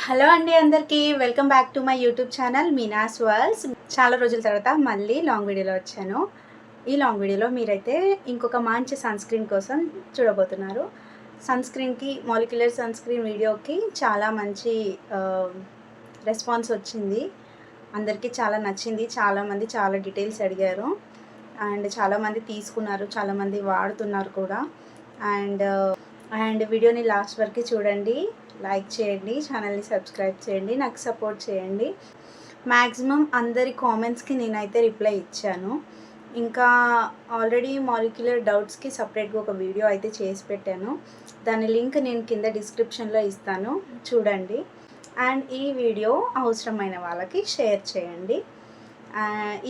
Hello అండి అందరికీ welcome back to my YouTube channel Meena's world's. చాలా రోజుల తర్వాత మళ్ళీ లాంగ్ వీడియోలో వచ్చాను. ఈ లాంగ్ వీడియోలో మీరైతే ఇంకొక మంచి సన్ స్క్రీన్ కోసం చూడబోతున్నారు. సన్ స్క్రీన్కి మాలిక్యులర్ సన్ స్క్రీన్ వీడియోకి చాలా మంచి రెస్పాన్స్ వచ్చింది. అందరికీ చాలా నచ్చింది. చాలామంది చాలా డీటెయిల్స్ అడిగారు అండ్ చాలామంది తీసుకున్నారు, చాలామంది వాడుతున్నారు కూడా. అండ్ వీడియోని లాస్ట్ వరకు చూడండి, లైక్ చేయండి, ఛానల్ని సబ్స్క్రైబ్ చేయండి, నాకు సపోర్ట్ చేయండి. మ్యాక్సిమం అందరి కామెంట్స్కి నేనైతే రిప్లై ఇచ్చాను. ఇంకా ఆల్రెడీ మాలిక్యులర్ డౌట్స్కి సపరేట్గా ఒక వీడియో అయితే చేసి పెట్టాను. దాని లింక్ నేను కింద డిస్క్రిప్షన్లో ఇస్తాను, చూడండి. అండ్ ఈ వీడియో అవసరమైన వాళ్ళకి షేర్ చేయండి.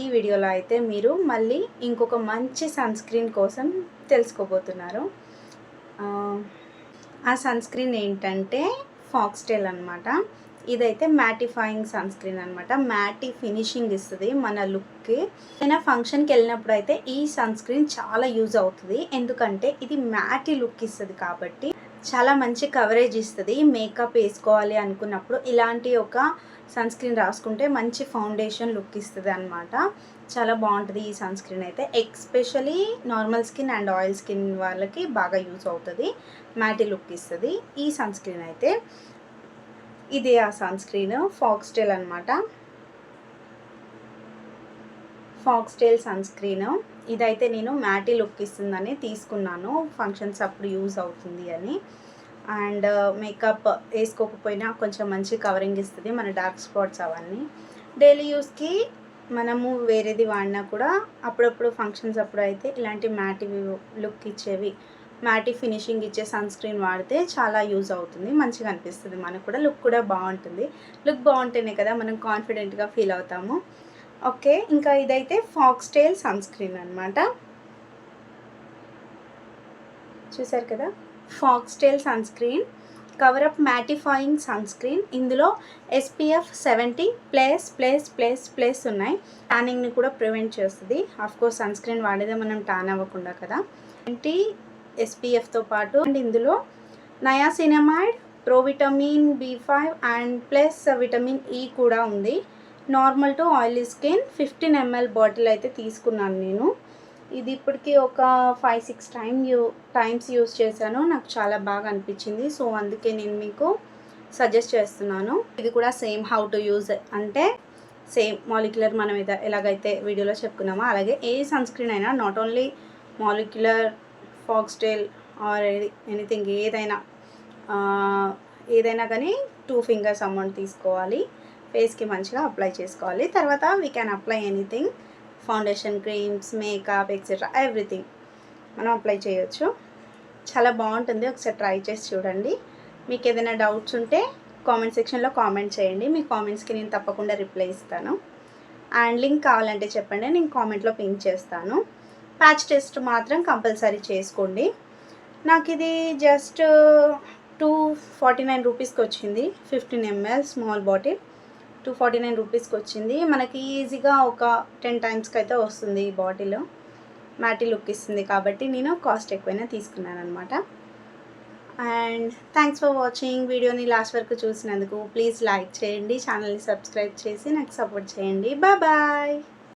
ఈ వీడియోలో అయితే మీరు మళ్ళీ ఇంకొక మంచి సన్ స్క్రీన్ కోసం తెలుసుకోబోతున్నారు. ఆ సన్ స్క్రీన్ ఏంటంటే ఫాక్స్టైల్ అనమాట. ఇదైతే మ్యాటిఫైయింగ్ సన్ స్క్రీన్ అనమాట. మ్యాటి ఫినిషింగ్ ఇస్తుంది మన లుక్కి. ఏదైనా ఫంక్షన్కి వెళ్ళినప్పుడు అయితే ఈ సన్ స్క్రీన్ చాలా యూజ్ అవుతుంది, ఎందుకంటే ఇది మ్యాటి లుక్ ఇస్తుంది కాబట్టి చాలా మంచి కవరేజ్ ఇస్తుంది. మేకప్ వేసుకోవాలి అనుకున్నప్పుడు ఇలాంటి ఒక సన్ స్క్రీన్ రాసుకుంటే మంచి ఫౌండేషన్ లుక్ ఇస్తుంది అనమాట. చాలా బాగుంటుంది ఈ సన్ స్క్రీన్ అయితే. Especially normal skin and oil skin వాళ్ళకి బాగా యూజ్ అవుతుంది, మ్యాటి లుక్ ఇస్తుంది ఈ సన్ స్క్రీన్ అయితే. ఇదే ఆ సన్ స్క్రీన్ ఫాక్స్టైల్ అనమాట. ఫాక్స్టైల్ సన్ స్క్రీన్ ఇదైతే నేను మ్యాటి లుక్ ఇస్తుందని తీసుకున్నాను, ఫంక్షన్స్ అప్పుడు యూజ్ అవుతుంది అని. అండ్ మేకప్ వేసుకోకపోయినా కొంచెం మంచి కవరింగ్ ఇస్తుంది మన డార్క్ స్పాట్స్ అవన్నీ. డైలీ యూస్కి మనము వేరేది వాడినా కూడా అప్పుడప్పుడు ఫంక్షన్స్ అప్పుడు అయితే ఇలాంటి మ్యాటి లుక్ ఇచ్చేవి, మ్యాటి ఫినిషింగ్ ఇచ్చే సన్ స్క్రీన్ వాడితే చాలా యూజ్ అవుతుంది, మంచిగా అనిపిస్తుంది మనకు కూడా. లుక్ కూడా బాగుంటుంది. లుక్ బాగుంటేనే కదా మనం కాన్ఫిడెంట్గా ఫీల్ అవుతాము. ఓకే, ఇంకా ఇదైతే ఫాక్స్టైల్ సన్ స్క్రీన్ అనమాట. చూసారు కదా, Foxtale sunscreen cover up mattifying sunscreen. ఇందులో SPF 70++++ ఉన్నాయి. ట్యానింగ్ని కూడా ప్రివెంట్ చేస్తుంది. ఆఫ్కోర్స్ సన్ స్క్రీన్ వాడేదే మనం ట్యాన్ అవ్వకుండా కదా. 20 SPFతో పాటు అండ్ ఇందులో niacinamide, provitamin B5 and plus vitamin E కూడా ఉంది. Normal to oily skin 15 ml bottle అయితే తీసుకున్నాను నేను. ఇది ఇప్పటికీ ఒక 5-6 టైమ్స్ యూస్ చేశాను. నాకు చాలా బాగా అనిపించింది, సో అందుకే నేను మీకు సజెస్ట్ చేస్తున్నాను. ఇది కూడా సేమ్ హౌ టు యూజ్ అంటే సేమ్ మాలిక్యులర్ మనం ఎలాగైతే వీడియోలో చెప్పుకున్నామో అలాగే ఏ సన్ స్క్రీన్ అయినా, not only molecular, foxtail or anything, ఏదైనా కానీ 2 fingers అమౌంట్ తీసుకోవాలి, ఫేస్కి మంచిగా అప్లై చేసుకోవాలి. తర్వాత we can apply anything, foundation, creams, makeup etcetera everything మనం అప్లై చేయొచ్చు. చాలా బాగుంటుంది, ఒకసారి ట్రై చేసి చూడండి. మీకు ఏదైనా డౌట్స్ ఉంటే కామెంట్ సెక్షన్లో కామెంట్ చేయండి, మీ కామెంట్స్కి నేను తప్పకుండా రిప్లై ఇస్తాను. అండ్ లింక్ కావాలంటే చెప్పండి, నేను కామెంట్లో పింక్ చేస్తాను. ప్యాచ్ టెస్ట్ మాత్రం కంపల్సరీ చేసుకోండి. నాకు ఇది జస్ట్ 249 రూపీస్కి వచ్చింది. 15 ml స్మాల్ బాటిల్ 249 రూపీస్కి వచ్చింది. మనకి ఈజీగా ఒక 10 టైమ్స్కి అయితే వస్తుంది ఈ బాటిల్. మ్యాటి లుక్ ఇస్తుంది కాబట్టి నేను కాస్ట్ ఎక్కువైనా తీసుకున్నాను అనమాట. And thanks for watching. వీడియోని లాస్ట్ వరకు చూసినందుకు ప్లీజ్ లైక్ చేయండి, ఛానల్ని సబ్స్క్రైబ్ చేసి నాకు సపోర్ట్ చేయండి. బాయ్.